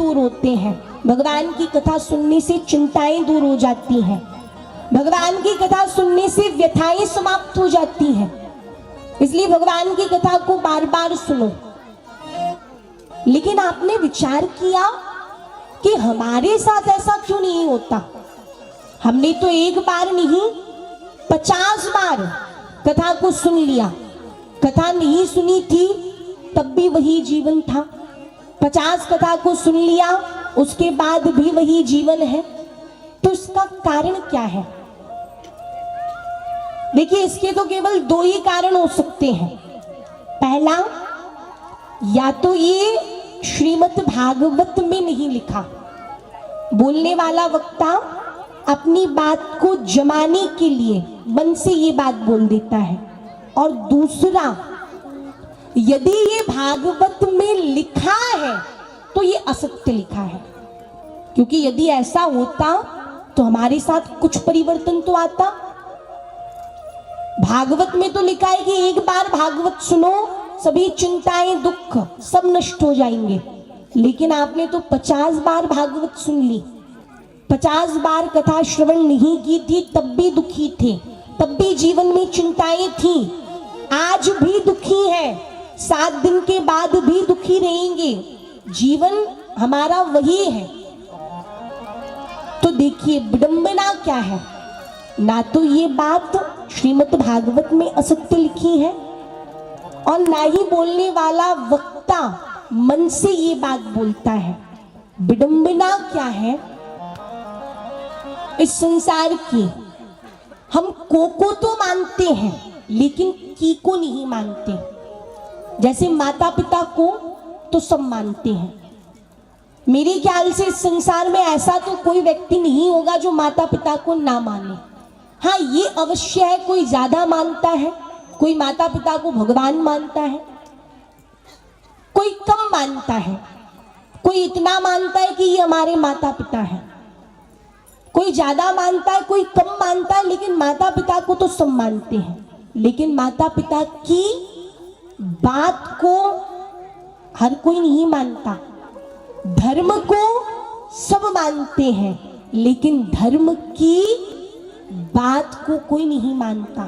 दूर होते हैं। भगवान की कथा सुनने से चिंताएं दूर हो जाती हैं, भगवान की कथा सुनने से व्यथाएं समाप्त हो जाती हैं। इसलिए भगवान की कथा को बार बार सुनो। लेकिन आपने विचार किया कि हमारे साथ ऐसा क्यों नहीं होता? हमने तो एक बार नहीं 50 बार कथा को सुन लिया। कथा नहीं सुनी थी तब भी वही जीवन था, 50 कथा को सुन लिया उसके बाद भी वही जीवन है। तो इसका कारण क्या है? देखिए, इसके तो केवल दो ही कारण हो सकते हैं। पहला, या तो ये श्रीमद् भागवत में नहीं लिखा, बोलने वाला वक्ता अपनी बात को जमाने के लिए मन से ये बात बोल देता है। और दूसरा, यदि ये भागवत में लिखा है तो ये असत्य लिखा है, क्योंकि यदि ऐसा होता तो हमारे साथ कुछ परिवर्तन तो आता। भागवत में तो लिखा है कि एक बार भागवत सुनो, सभी चिंताएं दुख सब नष्ट हो जाएंगे। लेकिन आपने तो 50 बार भागवत सुन ली, 50 बार कथा श्रवण नहीं की थी, तब भी दुखी थे, तब भी जीवन में चिंताएं थी, आज भी दुखी है, 7 दिन के बाद भी दुखी रहेंगे। जीवन हमारा वही है। तो देखिए, विडंबना क्या है? ना तो ये बात श्रीमद् भागवत में असत्य लिखी है और ना ही बोलने वाला वक्ता मन से ये बात बोलता है। विडंबना क्या है? इस संसार की हम को तो मानते हैं लेकिन की को नहीं मानते। जैसे माता पिता को तो सब मानते हैं। मेरे ख्याल से इस संसार में ऐसा तो कोई व्यक्ति नहीं होगा जो माता पिता को ना माने। हाँ, ये अवश्य है, कोई ज्यादा मानता है, कोई माता पिता को भगवान मानता है, कोई कम मानता है, कोई इतना मानता है कि ये हमारे माता पिता हैं, कोई ज्यादा मानता है, कोई कम मानता है, लेकिन माता पिता को तो सब मानते हैं। लेकिन माता पिता की बात को हर कोई नहीं मानता। धर्म को सब मानते हैं लेकिन धर्म की बात को कोई नहीं मानता।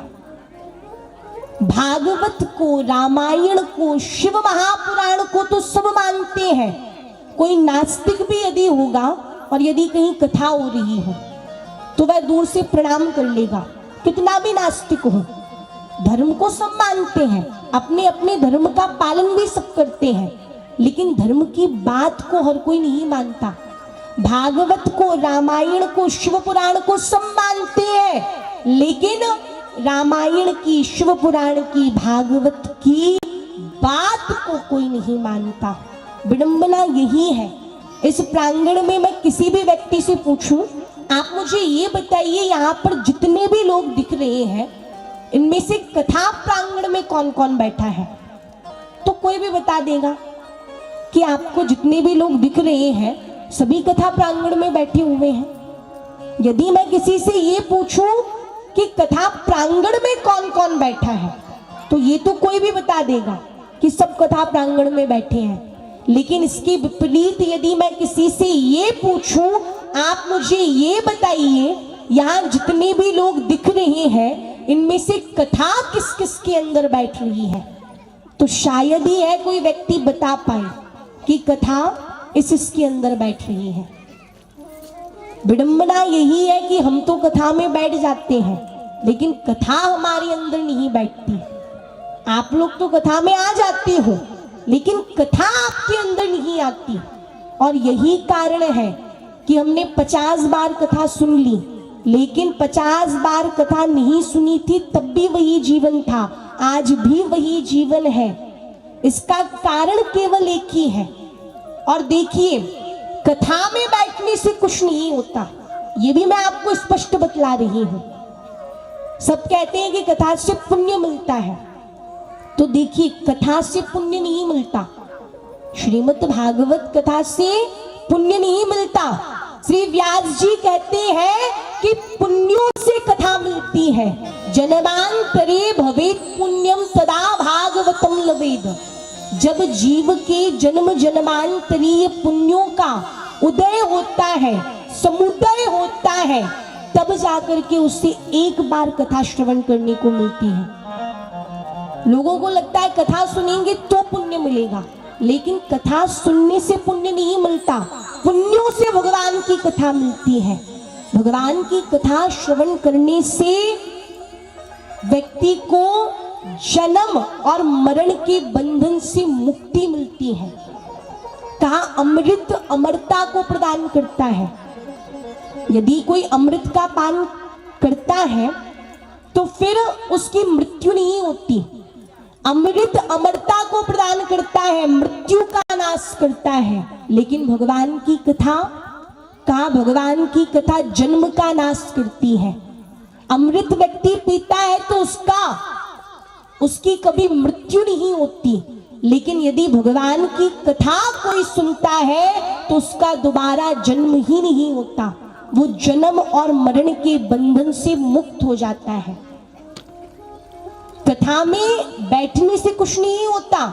भागवत को, रामायण को, शिव महापुराण को तो सब मानते हैं। कोई नास्तिक भी यदि होगा और यदि कहीं कथा हो रही हो तो वह दूर से प्रणाम कर लेगा, कितना भी नास्तिक हो। धर्म को सब मानते हैं, अपने अपने धर्म का पालन भी सब करते हैं, लेकिन धर्म की बात को हर कोई नहीं मानता। भागवत को, रामायण को, शिव पुराण को सब मानते हैं, लेकिन रामायण की, शिव पुराण की, भागवत की बात को कोई नहीं मानता। विडंबना यही है। इस प्रांगण में मैं किसी भी व्यक्ति से पूछूं, आप मुझे ये बताइए, यहाँ पर जितने भी लोग दिख रहे हैं इनमें से कथा प्रांगण में कौन कौन बैठा है? तो कोई भी बता देगा कि आपको जितने भी लोग दिख रहे हैं सभी कथा प्रांगण में बैठे हुए हैं। यदि मैं किसी से ये पूछूं कि कथा प्रांगण में कौन कौन बैठा है तो ये तो कोई भी बता देगा कि सब कथा प्रांगण में बैठे हैं। लेकिन इसके विपरीत यदि मैं किसी से ये पूछूं, आप मुझे ये बताइए, यहाँ जितने भी लोग दिख रहे हैं इनमें से कथा किस किस के अंदर बैठ रही है, तो शायद ही है कोई व्यक्ति बता पाए कि कथा इसके अंदर बैठ रही है। विडंबना यही है कि हम तो कथा में बैठ जाते हैं लेकिन कथा हमारे अंदर नहीं बैठती। आप लोग तो कथा में आ जाते हो लेकिन कथा आपके अंदर नहीं आती। और यही कारण है कि हमने 50 बार कथा सुन ली, लेकिन 50 बार कथा नहीं सुनी थी तब भी वही जीवन था, आज भी वही जीवन है। इसका कारण केवल एक ही है। और देखिए, कथा में बैठने से कुछ नहीं होता, ये भी मैं आपको स्पष्ट बतला रही हूं। सब कहते हैं कि कथा से पुण्य मिलता है, तो देखिए कथा से पुण्य नहीं मिलता। श्रीमद् भागवत कथा से पुण्य नहीं मिलता। श्री व्यास जी कहते हैं कि पुण्यों से कथा मिलती है। जन्मांतरे भवेत् पुण्यम तदा भागवतम लवेद। जब जीव के जन्म जन्मांतरीय पुण्यों का उदय होता है, समुदय होता है, तब जाकर के उससे एक बार कथा श्रवण करने को मिलती है। लोगों को लगता है कथा सुनेंगे तो पुण्य मिलेगा, लेकिन कथा सुनने से पुण्य नहीं मिलता, पुण्यों से भगवान की कथा मिलती है। भगवान की कथा श्रवण करने से व्यक्ति को जन्म और मरण के बंधन से मुक्ति मिलती है। कहा अमृत अमरता को प्रदान करता है। यदि कोई अमृत का पान करता है तो फिर उसकी मृत्यु नहीं होती। अमृत अमरता को प्रदान करता है, मृत्यु का नाश करता है। लेकिन भगवान की कथा, कहा भगवान की कथा जन्म का नाश करती है। अमृत व्यक्ति पीता है तो उसकी कभी मृत्यु नहीं होती, लेकिन यदि भगवान की कथा कोई सुनता है तो उसका दोबारा जन्म ही नहीं होता, वो जन्म और मरण के बंधन से मुक्त हो जाता है। कथा में बैठने से कुछ नहीं होता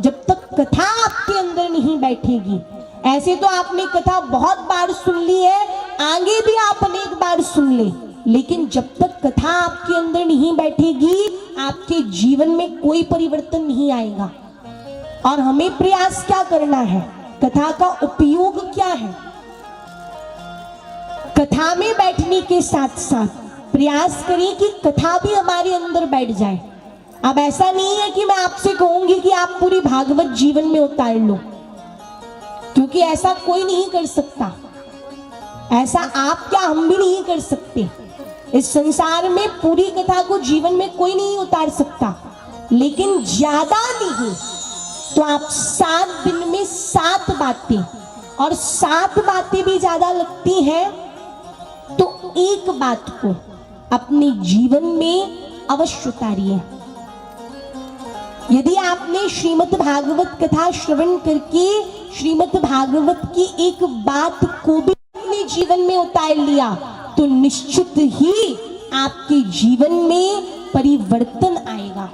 जब तक कथा आपके अंदर नहीं बैठेगी। ऐसे तो आपने कथा बहुत बार सुन ली है, आगे भी आप अनेक बार सुन ले, लेकिन जब तक कथा आपके अंदर नहीं बैठेगी आपके जीवन में कोई परिवर्तन नहीं आएगा। और हमें प्रयास क्या करना है, कथा का उपयोग क्या है। कथा में बैठने के साथ साथ प्रयास करें कि कथा भी हमारे अंदर बैठ जाए। अब ऐसा नहीं है कि मैं आपसे कहूंगी कि आप पूरी भागवत जीवन में उतार लो, क्योंकि ऐसा कोई नहीं कर सकता। ऐसा आप क्या हम भी नहीं कर सकते। इस संसार में पूरी कथा को जीवन में कोई नहीं उतार सकता, लेकिन ज्यादा नहीं तो आप 7 दिन में 7 बातें, और 7 बातें भी ज्यादा लगती हैं तो एक बात को अपने जीवन में अवश्य उतारिए। यदि आपने श्रीमद् भागवत कथा श्रवण करके श्रीमद् भागवत की एक बात को भी अपने जीवन में उतार लिया तो निश्चित ही आपके जीवन में परिवर्तन आएगा।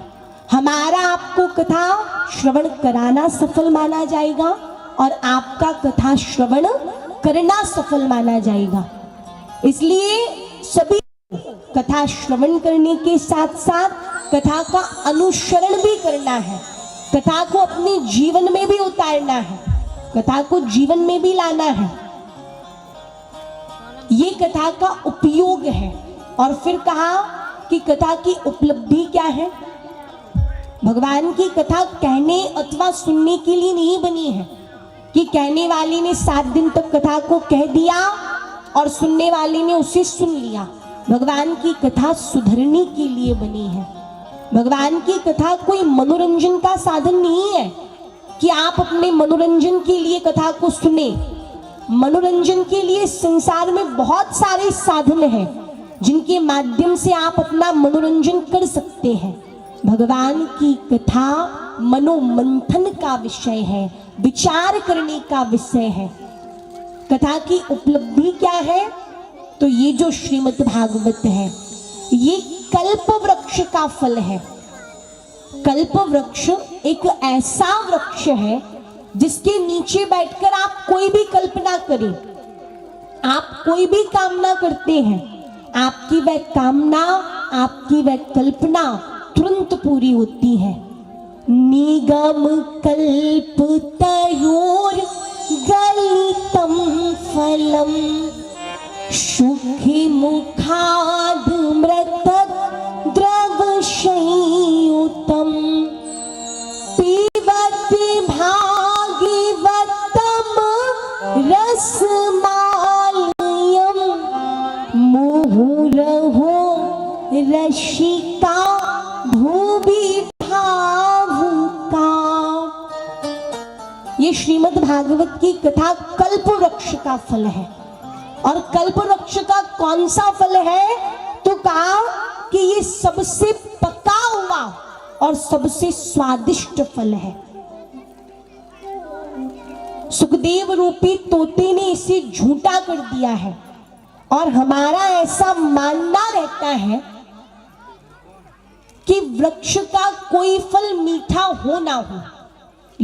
हमारा आपको कथा श्रवण कराना सफल माना जाएगा और आपका कथा श्रवण करना सफल माना जाएगा। इसलिए सभी कथा श्रवण करने के साथ साथ कथा का अनुसरण भी करना है, कथा को अपने जीवन में भी उतारना है, कथा को जीवन में भी लाना है। ये कथा का उपयोग है। और फिर कहा कि कथा की उपलब्धि क्या है। भगवान की कथा कहने अथवा सुनने के लिए नहीं बनी है कि कहने वाले ने 7 दिन तक कथा को कह दिया और सुनने वाले ने उसे सुन लिया। भगवान की कथा सुधरने के लिए बनी है। भगवान की कथा कोई मनोरंजन का साधन नहीं है कि आप अपने मनोरंजन के लिए कथा को सुने। मनोरंजन के लिए संसार में बहुत सारे साधन हैं जिनके माध्यम से आप अपना मनोरंजन कर सकते हैं। भगवान की कथा मनोमंथन का विषय है, विचार करने का विषय है। कथा की उपलब्धि क्या है, तो ये जो श्रीमद् भागवत है ये कल्प वृक्ष का फल है। कल्प वृक्ष एक ऐसा वृक्ष है जिसके नीचे बैठकर आप कोई भी कल्पना करें, आप कोई भी कामना करते हैं, आपकी वह कामना, आपकी वह कल्पना तुरंत पूरी होती है। निगम कल्प तयोर गलितम फलम सुखी मुखाद मृतक द्रवशयुतम पीबत भागवतम रसमालयम मुहुरहो रसिका भूभि भावुका। ये श्रीमद् भागवत की कथा कल्प वृक्ष का फल है। और कल्प वृक्ष का कौन सा फल है, तो कहा कि ये सबसे पका हुआ और सबसे स्वादिष्ट फल है। सुखदेव रूपी तोते ने इसे झूठा कर दिया है और हमारा ऐसा मानना रहता है कि वृक्ष का कोई फल मीठा हो ना हो,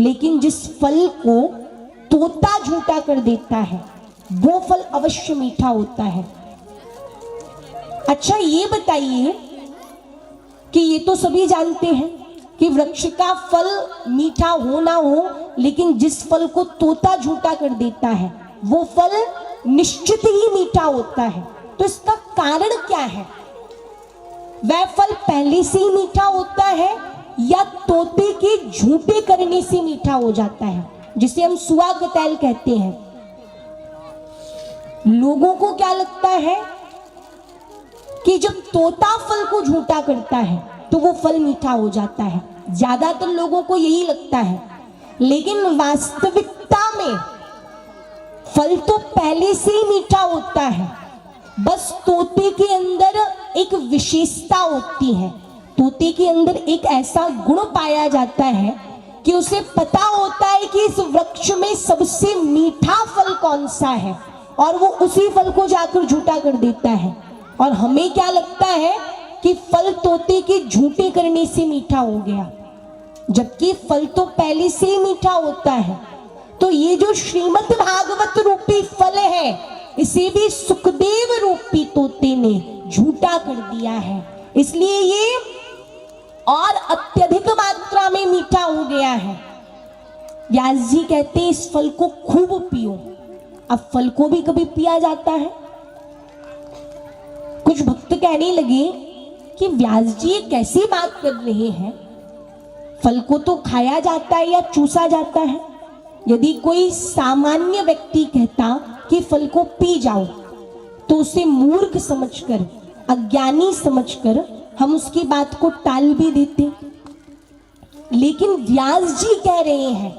लेकिन जिस फल को तोता झूठा कर देता है वो फल अवश्य मीठा होता है। अच्छा ये बताइए कि ये तो सभी जानते हैं कि वृक्ष का फल मीठा हो ना हो, लेकिन जिस फल को तोता झूठा कर देता है वो फल निश्चित ही मीठा होता है। तो इसका कारण क्या है? वह फल पहले से ही मीठा होता है या तोते के झूठे करने से मीठा हो जाता है, जिसे हम सुआ कतैल कहते हैं। लोगों को क्या लगता है कि जब तोता फल को झूठा करता है तो वो फल मीठा हो जाता है, ज्यादातर लोगों को यही लगता है। लेकिन वास्तविकता में फल तो पहले से ही मीठा होता है, बस तोते के अंदर एक विशेषता होती है। तोते के अंदर एक ऐसा गुण पाया जाता है कि उसे पता होता है कि इस वृक्ष में सबसे मीठा फल कौन सा है, और वो उसी फल को जाकर झूठा कर देता है। और हमें क्या लगता है कि फल तोते के झूठे करने से मीठा हो गया, जबकि फल तो पहले से ही मीठा होता है। तो ये जो श्रीमद् भागवत रूपी फल है, इसे भी सुखदेव रूपी तोते ने झूठा कर दिया है, इसलिए ये और अत्यधिक मात्रा में मीठा हो गया है। व्यास जी कहते हैं इस फल को खूब पियो। अब फल को भी कभी पिया जाता है? कुछ भक्त कहने लगे कि व्यास जी ये कैसी बात कर रहे हैं, फल को तो खाया जाता है या चूसा जाता है। यदि कोई सामान्य व्यक्ति कहता कि फल को पी जाओ तो उसे मूर्ख समझकर, अज्ञानी समझकर हम उसकी बात को टाल भी देते। लेकिन व्यास जी कह रहे हैं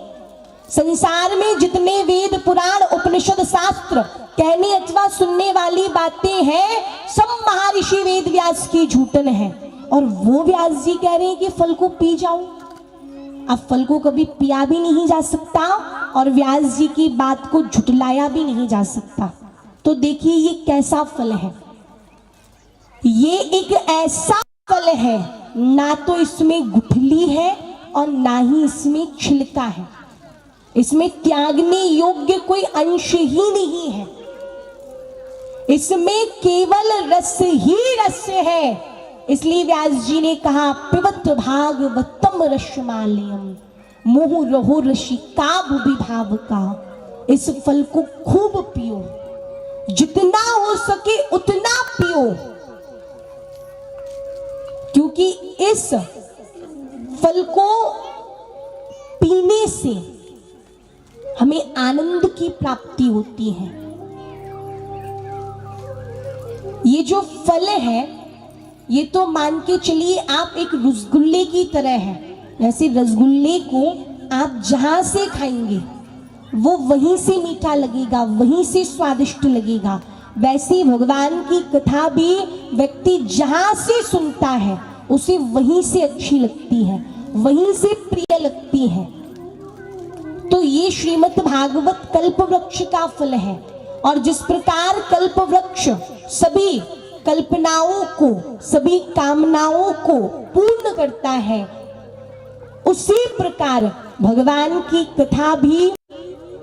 संसार में जितने वेद पुराण उपनिषद शास्त्र कहने अथवा सुनने वाली बातें हैं, सब महर्षि वेद व्यास की झूठन है। और वो व्यास जी कह रहे हैं कि फल को पी जाओ। अब फल को कभी पिया भी नहीं जा सकता और व्यास जी की बात को झुटलाया भी नहीं जा सकता। तो देखिए ये कैसा फल है। ये एक ऐसा फल है, ना तो इसमें गुठली है और ना ही इसमें छिलका है। इसमें त्यागने योग्य कोई अंश ही नहीं है। इसमें केवल रस ही रस है। इसलिए व्यास जी ने कहा पिबत भागवतम रसमालयम मोह रहो रसिका विभाव का। इस फल को खूब पियो, जितना हो सके उतना पियो, क्योंकि इस फल को पीने से हमें आनंद की प्राप्ति होती है। ये जो फल है ये तो मान के चलिए आप एक रसगुल्ले की तरह है। वैसे रसगुल्ले को आप जहां से खाएंगे वो वहीं से मीठा लगेगा, वहीं से स्वादिष्ट लगेगा। वैसे भगवान की कथा भी व्यक्ति जहां से सुनता है उसे वहीं से अच्छी लगती है, वहीं से प्रिय लगती है। तो ये श्रीमद् भागवत कल्प वृक्ष का फल है। और जिस प्रकार कल्प वृक्ष सभी कल्पनाओं को, सभी कामनाओं को पूर्ण करता है, उसी प्रकार भगवान की कथा भी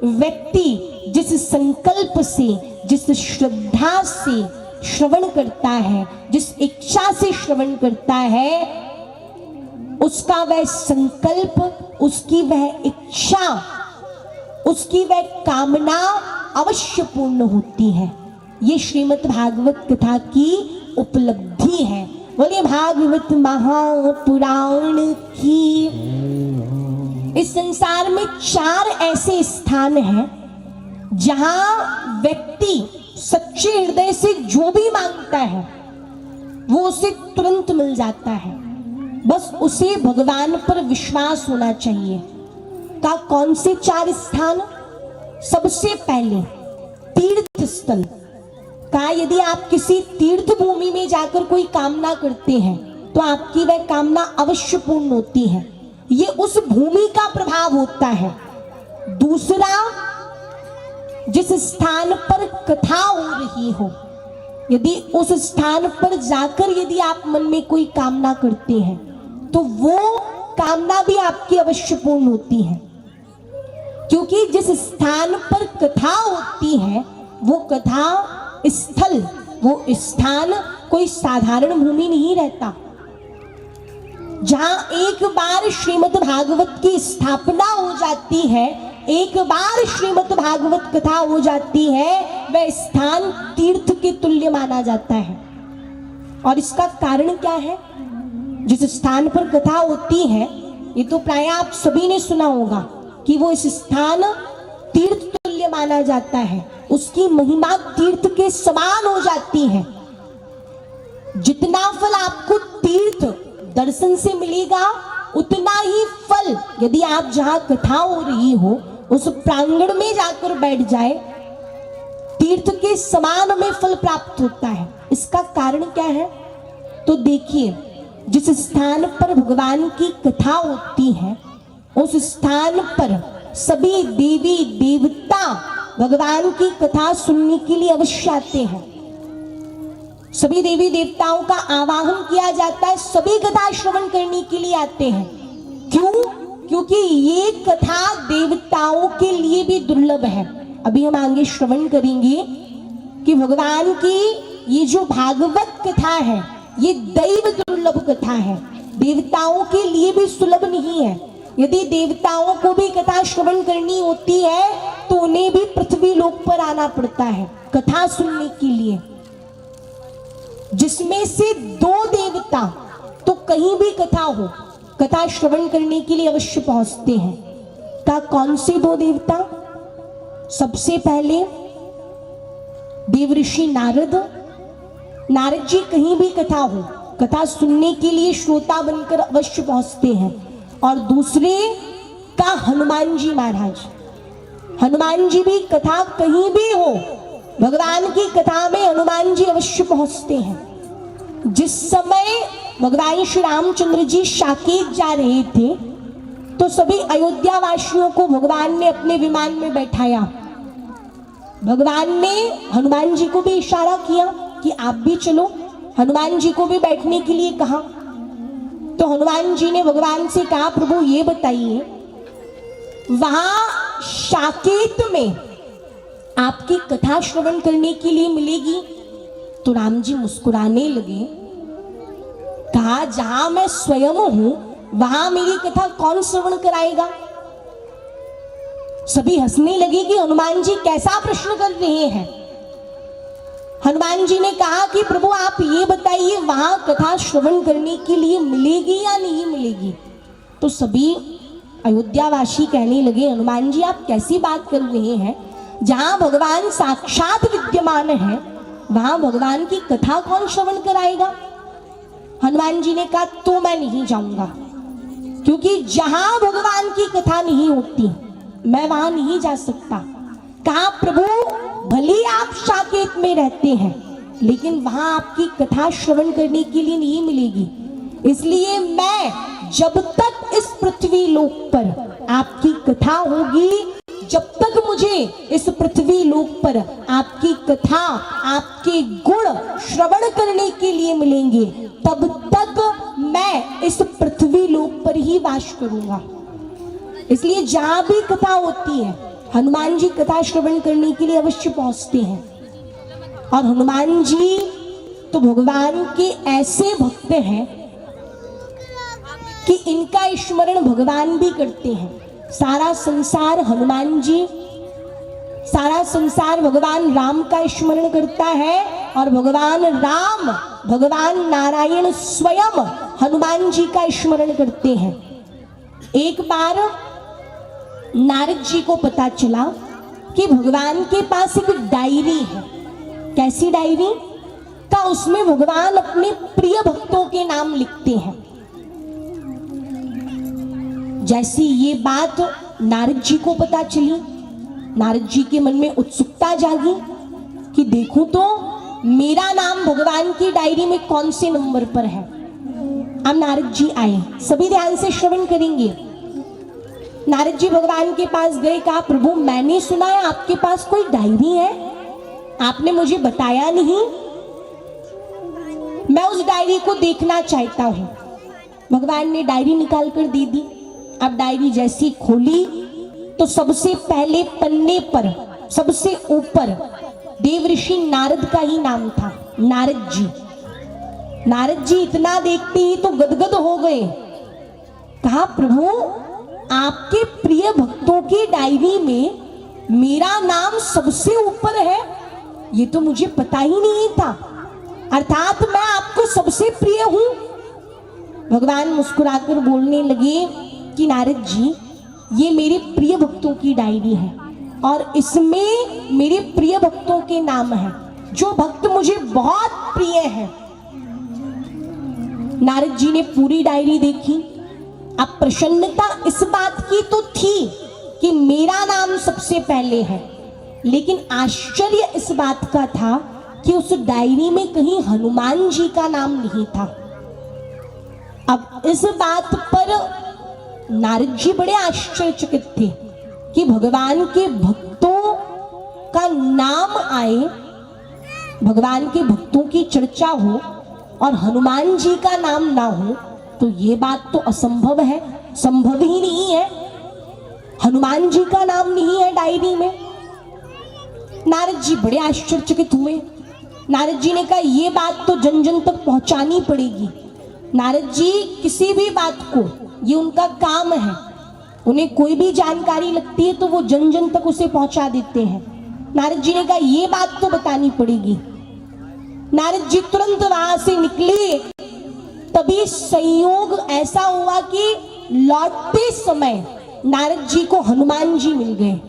व्यक्ति जिस संकल्प से, जिस श्रद्धा से श्रवण करता है, जिस इच्छा से श्रवण करता है, उसका वह संकल्प, उसकी वह इच्छा, उसकी वह कामना अवश्य पूर्ण होती है। ये श्रीमद् भागवत कथा की उपलब्धि है। बोले भागवत महापुराण की। इस संसार में 4 ऐसे स्थान हैं जहां व्यक्ति सच्चे हृदय से जो भी मांगता है वो उसे तुरंत मिल जाता है। बस उसे भगवान पर विश्वास होना चाहिए। का कौन से 4 स्थान? सबसे पहले तीर्थ स्थल का। यदि आप किसी तीर्थ भूमि में जाकर कोई कामना करते हैं तो आपकी वह कामना अवश्य पूर्ण होती है। ये उस भूमि का प्रभाव होता है। दूसरा, जिस स्थान पर कथा हो रही हो, यदि उस स्थान पर जाकर यदि आप मन में कोई कामना करते हैं तो वो कामना भी आपकी अवश्य पूर्ण होती है। क्योंकि जिस स्थान पर कथा होती है वो कथा स्थल, वो स्थान कोई साधारण भूमि नहीं रहता। जहां एक बार श्रीमद् भागवत की स्थापना हो जाती है, एक बार श्रीमद् भागवत कथा हो जाती है, वह स्थान तीर्थ के तुल्य माना जाता है। और इसका कारण क्या है? जिस स्थान पर कथा होती है, ये तो प्राय आप सभी ने सुना होगा कि वो इस स्थान तीर्थ तुल्य माना जाता है, उसकी महिमा तीर्थ के समान हो जाती है। जितना फल आपको तीर्थ दर्शन से मिलेगा, उतना ही फल यदि आप जहां कथा हो रही हो उस प्रांगण में जाकर बैठ जाए, तीर्थ के समान में फल प्राप्त होता है। इसका कारण क्या है? तो देखिए, जिस स्थान पर भगवान की कथा होती है उस स्थान पर सभी देवी देवता भगवान की कथा सुनने के लिए अवश्य आते हैं। सभी देवी देवताओं का आवाहन किया जाता है, सभी कथा श्रवण करने के लिए आते हैं। क्यों? क्योंकि ये कथा देवताओं के लिए भी दुर्लभ है। अभी हम आगे श्रवण करेंगे कि भगवान की ये जो भागवत कथा है ये दैव दुर्लभ कथा है, देवताओं के लिए भी सुलभ नहीं है। यदि देवताओं को भी कथा श्रवण करनी होती है तो उन्हें भी पृथ्वी लोक पर आना पड़ता है कथा सुनने के लिए, जिसमें से 2 देवता तो कहीं भी कथा हो कथा श्रवण करने के लिए अवश्य पहुंचते हैं। का कौन से 2 देवता? सबसे पहले देवऋषि नारद। नारद जी कहीं भी कथा हो कथा सुनने के लिए श्रोता बनकर अवश्य पहुंचते हैं। और दूसरे का हनुमान जी महाराज। हनुमान जी भी कथा कहीं भी हो, भगवान की कथा में हनुमान जी अवश्य पहुंचते हैं। जिस समय भगवान श्री रामचंद्र जी साकेत जा रहे थे तो सभी अयोध्या वासियों को भगवान ने अपने विमान में बैठाया। भगवान ने हनुमान जी को भी इशारा किया कि आप भी चलो, हनुमान जी को भी बैठने के लिए कहा। तो हनुमान जी ने भगवान से कहा, प्रभु ये बताइए, वहां साकेत में आपकी कथा श्रवण करने के लिए मिलेगी? तो राम जी मुस्कुराने लगे, कहा जहां मैं स्वयं हूं वहां मेरी कथा कौन श्रवण कराएगा? सभी हंसने लगे कि हनुमान जी कैसा प्रश्न कर रहे हैं। हनुमान जी ने कहा कि प्रभु आप ये बताइए, वहां कथा श्रवण करने के लिए मिलेगी या नहीं मिलेगी? तो सभी अयोध्यावासी कहने लगे, हनुमान जी आप कैसी बात कर रहे हैं, जहां भगवान साक्षात विद्यमान है वहां भगवान की कथा कौन श्रवण कराएगा? हनुमान जी ने कहा तो मैं नहीं जाऊंगा, क्योंकि जहां भगवान की कथा नहीं होती मैं वहां नहीं जा सकता। कहा प्रभु भले आप साकेत में रहते हैं लेकिन वहां आपकी कथा श्रवण करने के लिए नहीं मिलेगी, इसलिए मैं जब तक इस पृथ्वी लोक पर आपकी कथा होगी, जब तक मुझे इस पृथ्वी लोक पर आपकी कथा आपके गुण श्रवण करने के लिए मिलेंगे, तब तक मैं इस पृथ्वी लोक पर ही वास करूंगा। इसलिए जहां भी कथा होती है हनुमान जी कथा श्रवण करने के लिए अवश्य पहुंचते हैं। और हनुमान जी तो भगवान के ऐसे भक्त हैं कि इनका स्मरण भगवान भी करते हैं। सारा संसार हनुमान जी, सारा संसार भगवान राम का स्मरण करता है और भगवान राम, भगवान नारायण स्वयं हनुमान जी का स्मरण करते हैं। एक बार नारद जी को पता चला कि भगवान के पास एक डायरी है। कैसी डायरी? का उसमें भगवान अपने प्रिय भक्तों के नाम लिखते हैं। जैसी ये बात नारद जी को पता चली, नारद जी के मन में उत्सुकता जागी कि देखूं तो मेरा नाम भगवान की डायरी में कौन से नंबर पर है। अब नारद जी आए, सभी ध्यान से श्रवण करेंगे। नारद जी भगवान के पास गए, कहा प्रभु मैंने सुना है आपके पास कोई डायरी है, आपने मुझे बताया नहीं, मैं उस डायरी को देखना चाहता हूं। भगवान ने डायरी निकाल कर दे दी। अब डायरी जैसी खोली तो सबसे पहले पन्ने पर सबसे ऊपर देव ऋषि नारद का ही नाम था, नारद जी। नारद जी इतना देखते ही तो गदगद हो गए। कहा, प्रभु आपके प्रिय भक्तों की डायरी में मेरा नाम सबसे ऊपर है, ये तो मुझे पता ही नहीं था, अर्थात मैं आपको सबसे प्रिय हूं। भगवान मुस्कुराकर बोलने लगे कि नारद जी, ये मेरे प्रिय भक्तों की डायरी है और इसमें मेरे प्रिय भक्तों के नाम हैं, जो भक्त मुझे बहुत प्रिय हैं। नारद जी ने पूरी डायरी देखी। अब प्रसन्नता इस बात की तो थी कि मेरा नाम सबसे पहले है, लेकिन आश्चर्य इस बात का था कि उस डायरी में कहीं हनुमान जी का नाम नहीं था। अब इस बात पर नारद जी बड़े आश्चर्यचकित थे कि भगवान के भक्तों का नाम आए, भगवान के भक्तों की चर्चा हो और हनुमान जी का नाम ना हो, तो ये बात तो असंभव है, संभव ही नहीं है। हनुमान जी का नाम नहीं है डायरी में। नारद जी बड़े आश्चर्यचकित हुए। नारद जी ने कहा, ये बात तो जन जन तक पहुंचानी पड़ेगी। नारद जी किसी भी बात को, ये उनका काम है, उन्हें कोई भी जानकारी लगती है तो वो जन जन तक उसे पहुंचा देते हैं। नारद जी ने कहा, ये बात तो बतानी पड़ेगी। नारद जी तुरंत वहां से निकले। तभी संयोग ऐसा हुआ कि लौटते समय नारद जी को हनुमान जी मिल गए।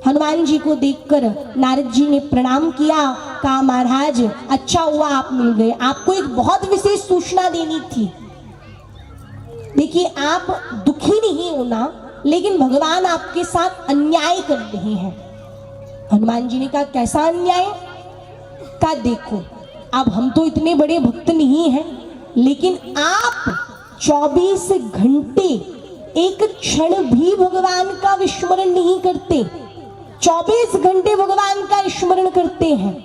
हनुमान जी को देखकर नारद जी ने प्रणाम किया, कहा, महाराज अच्छा हुआ आप मिल गए, आपको एक बहुत विशेष सूचना देनी थी। देखिए, आप दुखी नहीं होना, लेकिन भगवान आपके साथ अन्याय कर रहे हैं। हनुमान जी ने कहा, कैसा अन्याय? कहा, देखो अब हम तो इतने बड़े भक्त नहीं हैं, लेकिन आप 24 घंटे एक क्षण भी भगवान का विस्मरण नहीं करते, 24 घंटे भगवान का स्मरण करते हैं।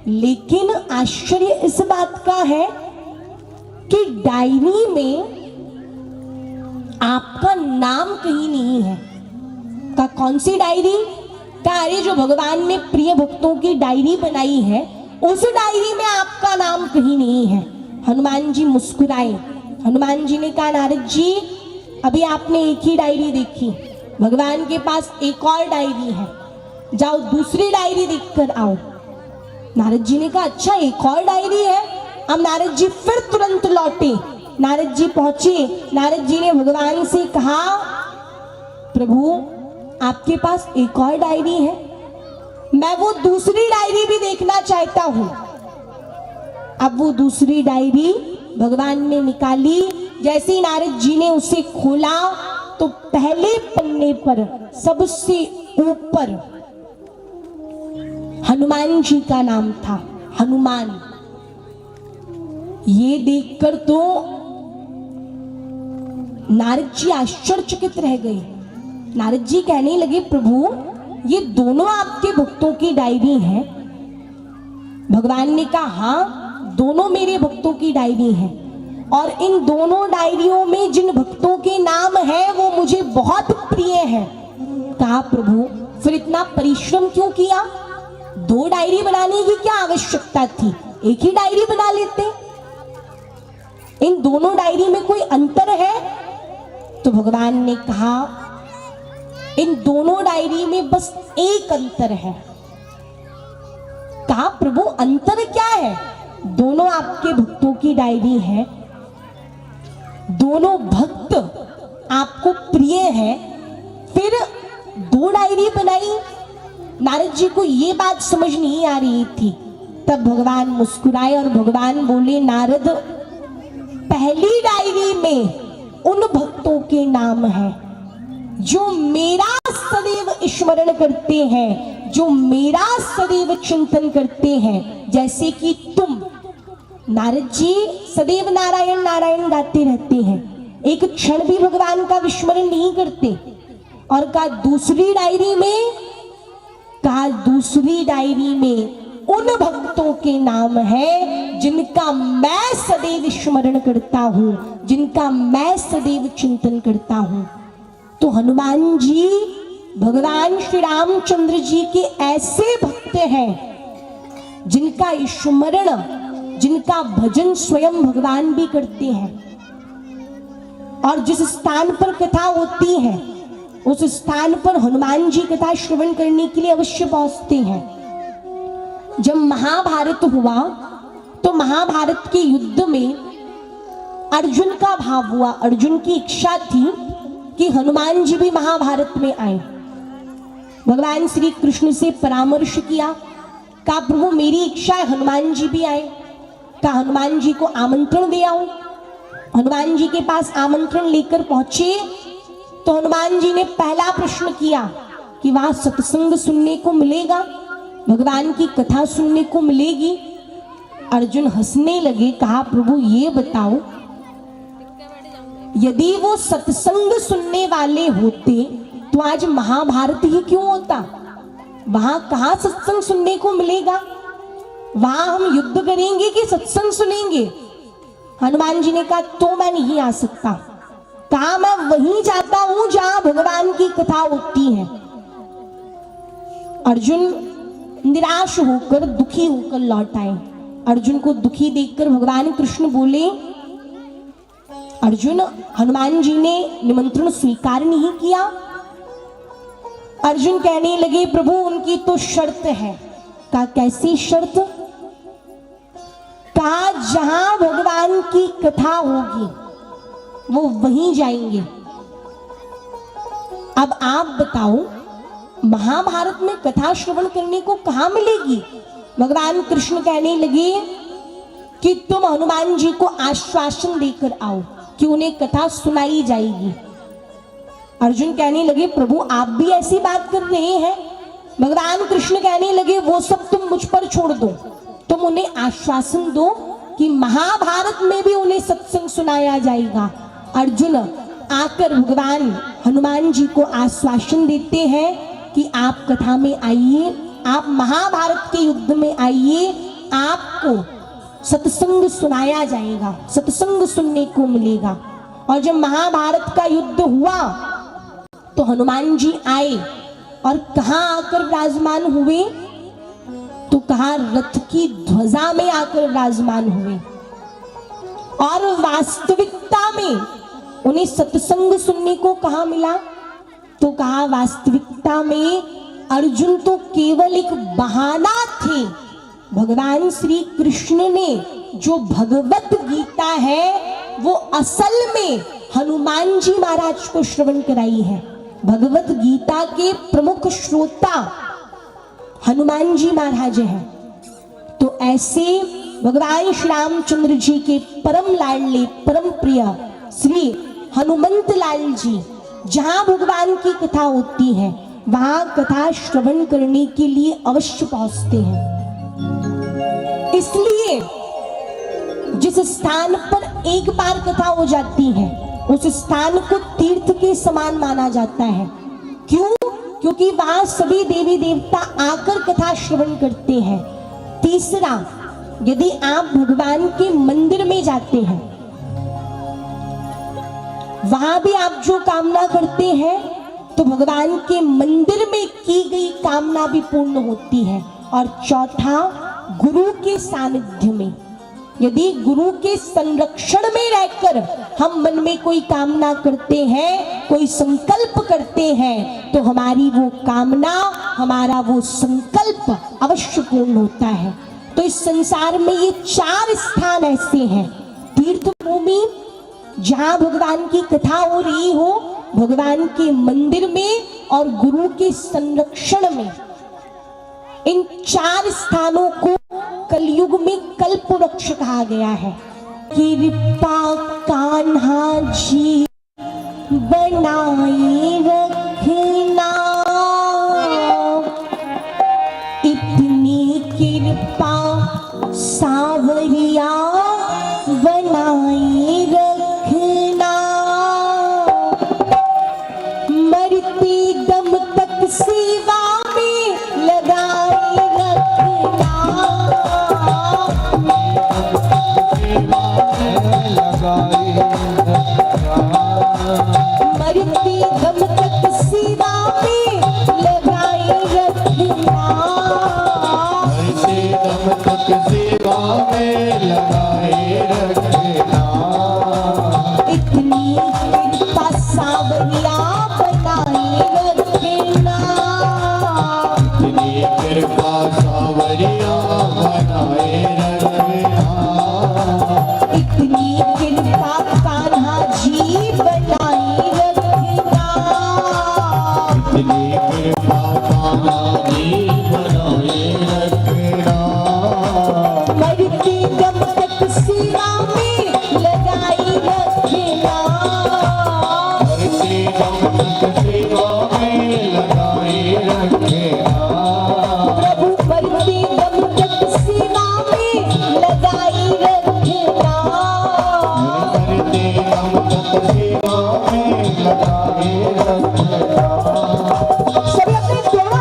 लेकिन आश्चर्य इस बात का है कि डायरी में आपका नाम कहीं नहीं है। का कौन सी डायरी? का अरे जो भगवान ने प्रिय भक्तों की डायरी बनाई है, उस डायरी में आपका नाम कहीं नहीं है। हनुमान जी मुस्कुराए। हनुमान जी ने कहा, नारद जी अभी आपने एक ही डायरी देखी, भगवान के पास एक और डायरी है, जाओ दूसरी डायरी देखकर आओ। नारद जी ने कहा, अच्छा एक और डायरी है। अब नारद जी फिर तुरंत लौटे। नारद जी पहुंचे। नारद जी ने भगवान से कहा, प्रभु आपके पास एक और डायरी है, मैं वो दूसरी डायरी भी देखना चाहता हूं। अब वो दूसरी डायरी भगवान ने निकाली। जैसे ही नारद जी ने उसे खोला तो पहले पन्ने पर सबसे ऊपर हनुमान जी का नाम था, हनुमान। ये देखकर तो नारद जी आश्चर्यचकित रह गए। नारद जी कहने लगे, प्रभु ये दोनों आपके भक्तों की डायरी है। भगवान ने कहा, हाँ दोनों मेरे भक्तों की डायरी है, और इन दोनों डायरियों में जिन भक्तों के नाम है वो मुझे बहुत प्रिय है। कहा, प्रभु फिर इतना परिश्रम क्यों किया? दो डायरी बनाने की क्या आवश्यकता थी, एक ही डायरी बना लेते। इन दोनों डायरी में कोई अंतर है? तो भगवान ने कहा, इन दोनों डायरी में बस एक अंतर है। कहा, प्रभु अंतर क्या है? दोनों आपके भक्तों की डायरी है, दोनों भक्त आपको प्रिय है, फिर दो डायरी बनाई। नारद जी को ये बात समझ नहीं आ रही थी। तब भगवान मुस्कुराए और भगवान बोले, नारद पहली डायरी में उन भक्तों के नाम है जो मेरा सदैव स्मरण करते हैं, जो मेरा सदैव चिंतन करते हैं। जैसे कि तुम नारद जी सदैव नारायण नारायण गाते रहते हैं, एक क्षण भी भगवान का विस्मरण नहीं करते। और कहा दूसरी डायरी में उन भक्तों के नाम है जिनका मैं सदैव स्मरण करता हूं, जिनका मैं सदैव चिंतन करता हूं। तो हनुमान जी भगवान श्री रामचंद्र जी के ऐसे भक्त हैं जिनका स्मरण, जिनका भजन स्वयं भगवान भी करते हैं। और जिस स्थान पर कथा होती है उस स्थान पर हनुमान जी कथा श्रवण करने के लिए अवश्य पहुंचते हैं। जब महाभारत हुआ तो महाभारत के युद्ध में अर्जुन का भाव हुआ। अर्जुन की इच्छा थी कि हनुमान जी भी महाभारत में आए। भगवान श्री कृष्ण से परामर्श किया, कहा प्रभु मेरी इच्छा है हनुमान जी भी आए। कहा हनुमान जी को आमंत्रण दे आओ। हनुमान जी के पास आमंत्रण लेकर पहुंचे तो हनुमान जी ने पहला प्रश्न किया कि वहां सत्संग सुनने को मिलेगा, भगवान की कथा सुनने को मिलेगी। अर्जुन हंसने लगे, कहा प्रभु ये बताओ यदि वो सत्संग सुनने वाले होते तो आज महाभारत ही क्यों होता? वहां कहां सत्संग सुनने को मिलेगा? वहां हम युद्ध करेंगे कि सत्संग सुनेंगे? हनुमान जी ने कहा तो मैं नहीं आ सकता। कहा मैं वहीं जाता हूं जहां भगवान की कथा होती है। अर्जुन निराश होकर, दुखी होकर लौट आए। अर्जुन को दुखी देखकर भगवान कृष्ण बोले, अर्जुन हनुमान जी ने निमंत्रण स्वीकार नहीं किया। अर्जुन कहने लगे प्रभु उनकी तो शर्त है। कहा कैसी शर्त? कहा जहां भगवान की कथा होगी वो वहीं जाएंगे। अब आप बताओ महाभारत में कथा श्रवण करने को कहां मिलेगी? भगवान कृष्ण कहने लगे कि तुम हनुमान जी को आश्वासन देकर आओ कि उन्हें कथा सुनाई जाएगी। अर्जुन कहने लगे प्रभु आप भी ऐसी बात कर रहे हैं? भगवान कृष्ण कहने लगे वो सब तुम मुझ पर छोड़ दो, तुम उन्हें आश्वासन दो कि महाभारत में भी उन्हें सत्संग सुनाया जाएगा। अर्जुन आकर भगवान हनुमान जी को आश्वासन देते हैं कि आप कथा में आइए, आप महाभारत के युद्ध में आइए, आपको सत्संग सुनाया जाएगा, सत्संग सुनने को मिलेगा। और जब महाभारत का युद्ध हुआ तो हनुमान जी आए और कहां आकर विराजमान हुए? तो कहा रथ की ध्वजा में आकर विराजमान हुए। और वास्तविकता में उन्हें सत्संग सुनने को कहां मिला? तो कहा वास्तविकता में अर्जुन तो केवल एक बहाना थे। भगवान श्री कृष्ण ने जो भगवत गीता है वो असल में हनुमान जी महाराज को श्रवण कराई है। भगवत गीता के प्रमुख श्रोता हनुमान जी महाराज हैं। तो ऐसे भगवान श्री रामचंद्र जी के परम लाडले, परम प्रिय श्री हनुमंत लाल जी जहां भगवान की कथा होती है वहां कथा श्रवण करने के लिए अवश्य पहुंचते हैं। इसलिए जिस स्थान पर एक बार कथा हो जाती है उस स्थान को तीर्थ के समान माना जाता है। क्यों? क्योंकि वहां सभी देवी देवता आकर कथा श्रवण करते हैं। तीसरा, यदि आप भगवान के मंदिर में जाते हैं वहां भी आप जो कामना करते हैं तो भगवान के मंदिर में की गई कामना भी पूर्ण होती है। और चौथा, गुरु के सानिध्य में, यदि गुरु के संरक्षण में रहकर हम मन में कोई कामना करते हैं, कोई संकल्प करते हैं तो हमारी वो कामना, हमारा वो संकल्प अवश्य पूर्ण होता है। तो इस संसार में ये 4 स्थान ऐसे हैं, तीर्थ भूमि जहां भगवान की कथा हो रही हो, भगवान के मंदिर में और गुरु के संरक्षण में। इन 4 स्थानों को कलयुग में कल्प वृक्ष कहा गया है। कृपा कान्हा जी बनाए रखना, इतनी कृपा सावरिया बनाए रखना, मरते दम तक सेवा में लगाए रखना, मरते दम तक सेवा में कृपा सावरिया बनाए रखना। इतनी कृपा कान्हा जी बनाए रखना। इतनी कृपा कान्हा जी बनाए रखना। मरते दम तक सेवा में लगाई रखना। मरते दम तक सेवा में लगाए रखना। प्रभु मरते दम तक सेवा में लगाई रखना। मरते दम तक सेवा में लगाए रखना। सभी अपने दोनों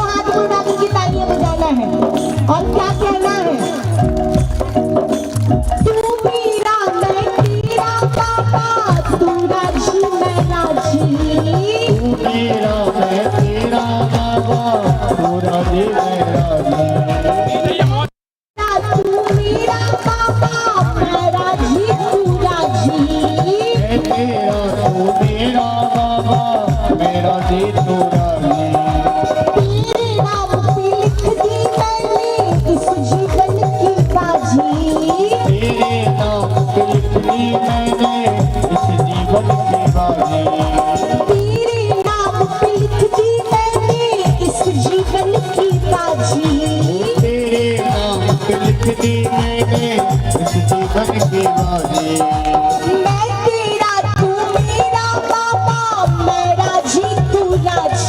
हाथ बढ़ाकर आगे बजाइए श्री राधे। मैं तेरा तू मेरा बाबा मैं राजी तू राजी।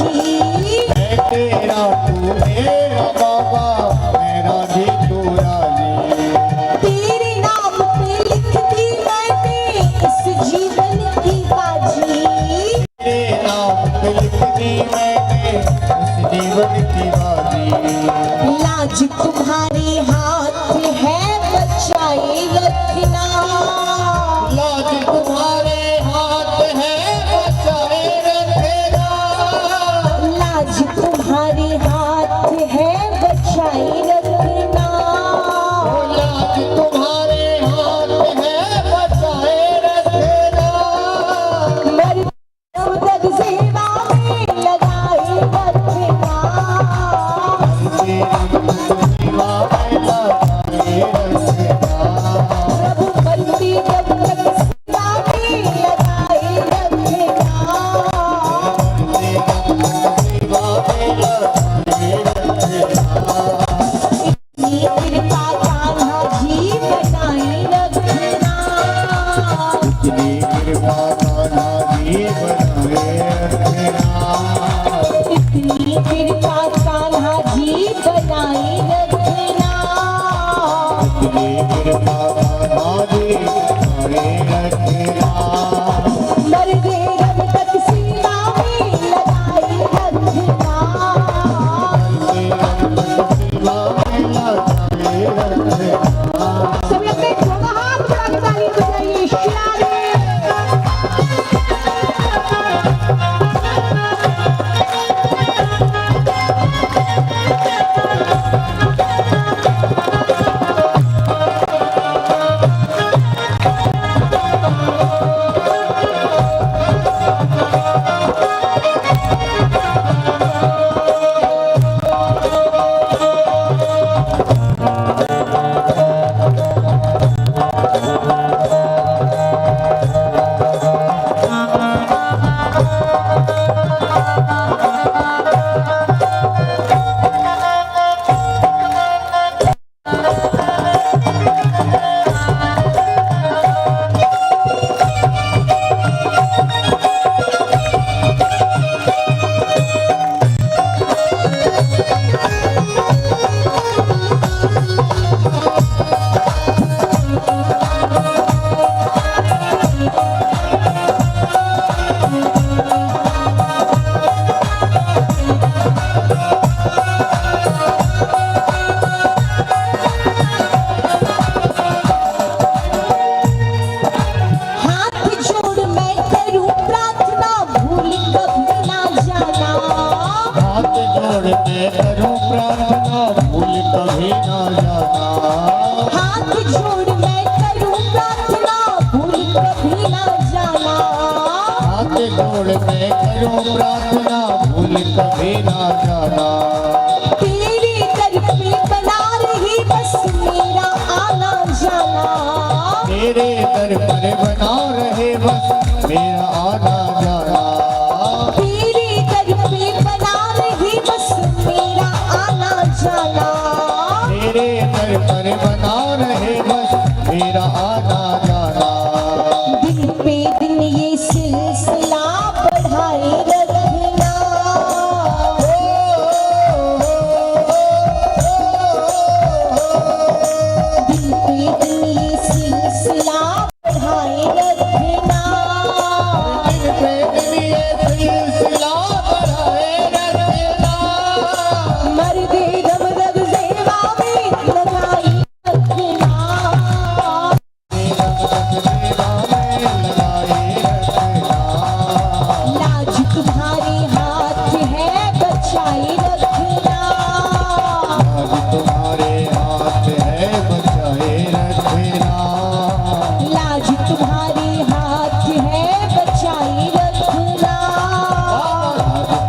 जोड़ मैं करूं प्रार्थना भूल कभी ना जाना हाथ जोड़ मैं करूं प्रार्थना भूल कभी ना जाना हाथ जोड़ मैं करूं प्रार्थना भूल कभी ना जाना तेरे दर पे बना रही बस मेरा आना जाना तेरे दर पर बना रहे बस मेरा आना जाना तेरे दर पे बना रही बस मेरा आना जाना तेरे दर पर बना रहे बस मेरा आना जाना दिन पे दिन ये सिलसिला बढ़ाए रखना दिन पे दिन ये सिलसिला बढ़ाए रखना दिन पे दिन ये सिलसिला बढ़ाए रखना मर्द दम रग सेवा में लगाई रखना लाज तुम्हारे हाथ है बचाए रखना तुम्हारे हाथ है बचाए रखना लाज तुम्हारे हाथ है बचाए रखना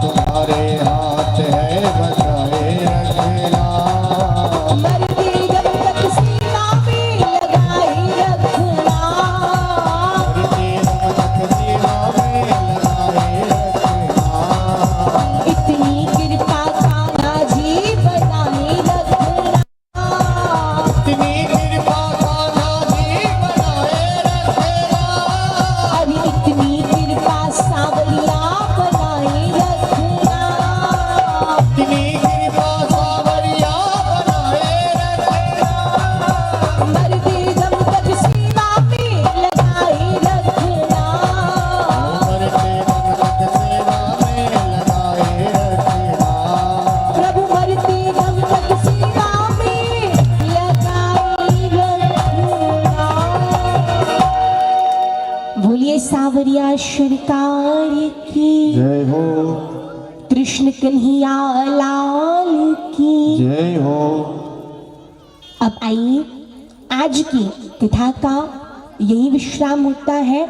तुम्हारे हाथ है बचाए रखना मरते दम तक सेवा में लगाए रखना सेवा में लगाए रखना इतनी कृपा कान्हा जी बनाए रखना इतनी कृपा कान्हा जी बनाए रखना अरे इतनी कृपा सांवरिया बनाए रखना इतनी कृपा सावरिया बनाए रखना मरते दम तक सेवा में लगाए रखना मरते दम तक सेवा में लगाए रखना प्रभु मरते दम तक सेवा में लगाए रखना बोलिए सांवरिया सरकार की जय हो कृष्ण कन्हैया लाल की जय हो अब आइए आज की कथा का यही विश्राम होता है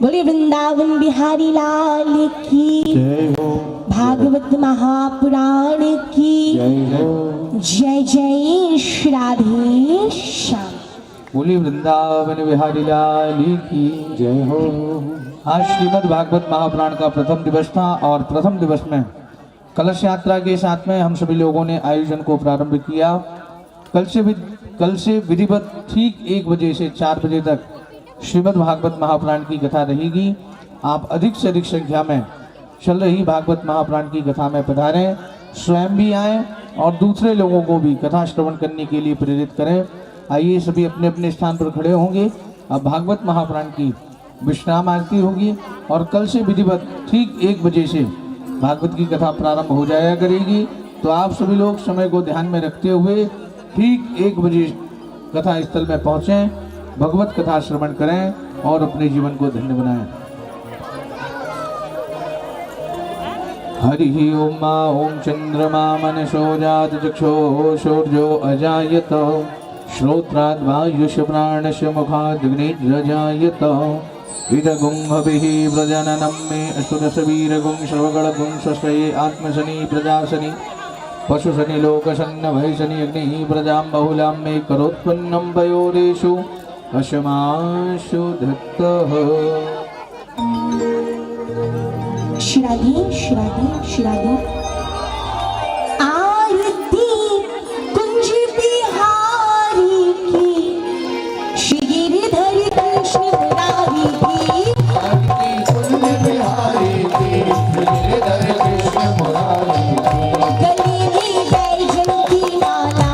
बोले वृंदावन बिहारी लाल की जय हो भागवत महापुराण की जय हो जय जय श्री राधे श्याम बोली वृंदावन बिहारी लाल की जय हो आज श्रीमद् भागवत महापुराण का प्रथम दिवस था और प्रथम दिवस में कलश यात्रा के साथ में हम सभी लोगों ने आयोजन को प्रारंभ किया। कल से विधिवत ठीक 1 बजे से 4 बजे तक श्रीमद् भागवत महापुराण की कथा रहेगी। आप अधिक से अधिक संख्या में चल रही भागवत महापुराण की कथा में पधारें, स्वयं भी आएं और दूसरे लोगों को भी कथा श्रवण करने के लिए प्रेरित करें। आइए सभी अपने अपने स्थान पर खड़े होंगे। अब भागवत महापुराण की विश्राम आरती होगी और कल से विधिवत ठीक 1 बजे से भागवत की कथा प्रारंभ हो जाया करेगी। तो आप सभी लोग समय को ध्यान में रखते हुए ठीक 1 बजे कथा स्थल में पहुँचें, भगवत कथा श्रवण करें और अपने जीवन को धन्य बनाएं। हरि ओम ओम चंद्रमा मनसो जात चक्षो शौर्यो अजायत श्रोत्राद्वायुष प्राणश मुखादग्निर्जायत इदगुंहभिः व्रजननं मे असुरसवीरगुं सर्वगणगुं स्वस्वये आत्मशनि प्रजाशनि पशुशनि लोकशन्न भयशनि अग्निः प्रजां बहुलां मे करोत्पन्नं वयोरेषु अशमाशु धत्तः। श्री राधे श्री राधे श्री राधे आरती कुंज बिहारी की श्री गिरिधर कृष्ण मुरारी की गले में बैजंती माला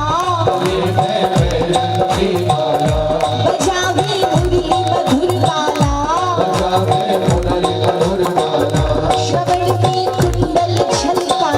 बजावे मुरली मधुर बाला श्रवण में कुंडल छलका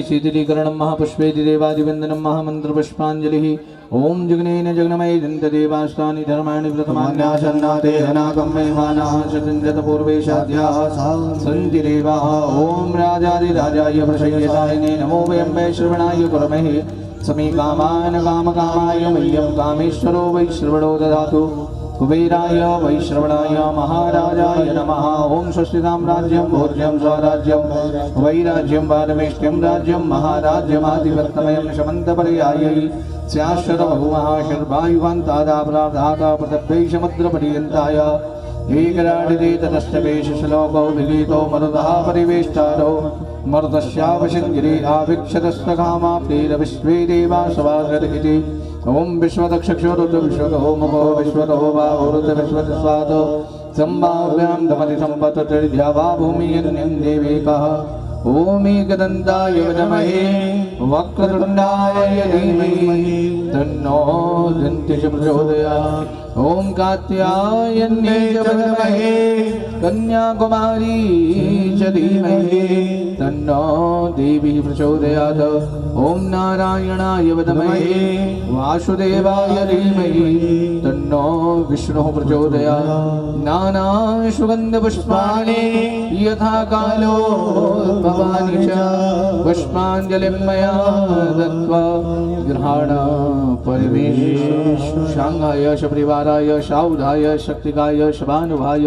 शीतलीकरणं महापुष्पेति देवादिवन्दनं महामन्त्रपुष्पाञ्जलिः ॐ जग्नेन जग्नमयि दन्तदेवाष्टानि धर्माणि व्रतमान्यासन्नाते अनागम्यमानाः शतञ्जतपूर्वेशाद्याः सन्ति देवाः ॐ राजाधिराजाय प्रशय्यसायिने नमो वयं वै श्रवणाय कुर्महे समे कामान् कामकामाय मह्यं कामेश्वरो वै श्रवणो ददातु कुबेराय वैश्रवणाय महाराजाय नमः ओं स्वस्तितां राज्यं भोज्यं स्वराज्यं वैराज्यं वारमेष्ट्यं राज्यं महाराज्यमाधिपत्यमयं शमन्तपर्यायै स्याश्वर बहुमहाशर्वायुवन्तादाप्राधाता पृथग्वैशमुद्रपर्यन्ताय एकराडिते ततश्चवेशश्लोको विगीतो मरुतः परिवेष्टारो मरुतस्यावशिङ्गिरे आविक्षतस्तकामाप्तेरविश्वे देवा सवागत इति ओम विश्वदक्षक्षोरुत विश्वतो मुखो विश्वतो बाहुरुत विश्वस्वादो संभाव्यां दमति संपत्तिर्ध्या वा भूमिर्यं देवेकः ओम एकदन्ताय विद्महे वक्रतुण्डाय धीमहि तन्नो दन्तिः प्रचोदयात् ओम कात्यायन्यै च विद्महे कन्याकुमारी च धीमहि तन्नो देवी प्रचोदयात् ओम नारायणाय विद्महे वासुदेवाय धीमहि तन्नो विष्णुः प्रचोदयात् नाना सुगन्धपुष्पाणि यथा कालो भवानि च पुष्पाञ्जलिं मया दत्त्वा गृहाण परिवेश शांगाय शबरिवाराय शाउधाय शक्तिकाय शबानुभाय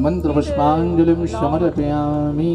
मंत्रपुष्पाञ्जलिं समर्पयामि।